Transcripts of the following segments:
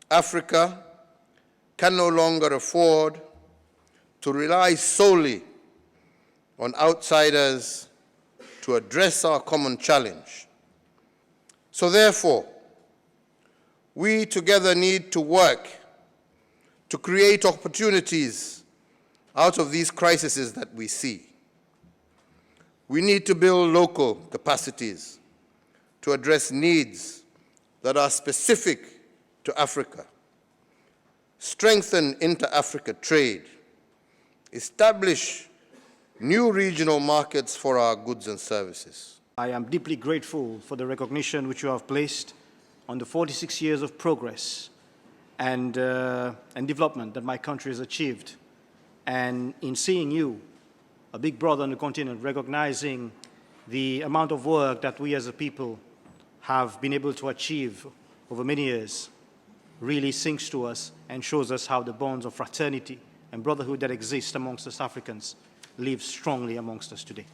Africa can no longer afford to rely solely on outsiders to address our common challenge. So therefore, we together need to work to create opportunities out of these crises that we see. We need to build local capacities to address needs that are specific to Africa, strengthen inter-Africa trade, establish new regional markets for our goods and services. I am deeply grateful for the recognition which you have placed on the 46 years of progress and development that my country has achieved. And in seeing you, a big brother on the continent, recognizing the amount of work that we as a people have been able to achieve over many years, really sings to us and shows us how the bonds of fraternity and brotherhood that exist amongst us Africans live strongly amongst us today.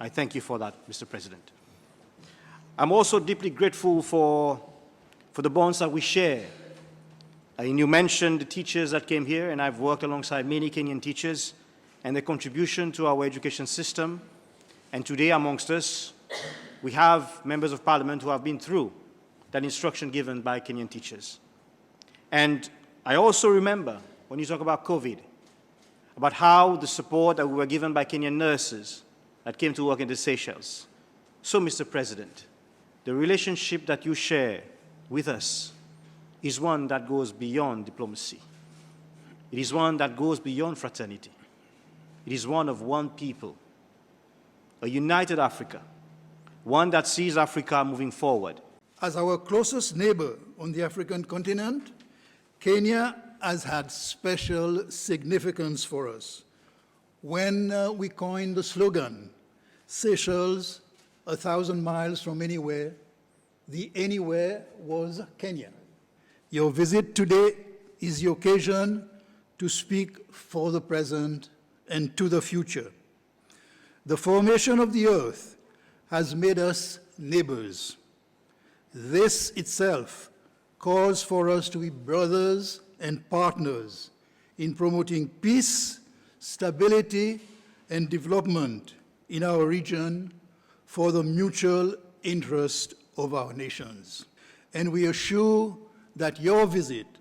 I thank you for that, Mr. President. I'm also deeply grateful for the bonds that we share. You mentioned the teachers that came here, and I've worked alongside many Kenyan teachers and their contribution to our education system. And today amongst us, we have members of parliament who have been through that instruction given by Kenyan teachers. And I also remember, when you talk about COVID, about how the support that we were given by Kenyan nurses that came to work in the Seychelles. So, Mr. President, the relationship that you share with us is one that goes beyond diplomacy. It is one that goes beyond fraternity. It is one of one people, a united Africa, one that sees Africa moving forward. As our closest neighbor on the African continent, Kenya has had special significance for us. When we coined the slogan, Seychelles, 1,000 miles from anywhere, the anywhere was Kenya. Your visit today is the occasion to speak for the present and to the future. The formation of the earth has made us neighbors. This itself calls for us to be brothers and partners in promoting peace, stability, and development in our region for the mutual interest of our nations. And we assure that your visit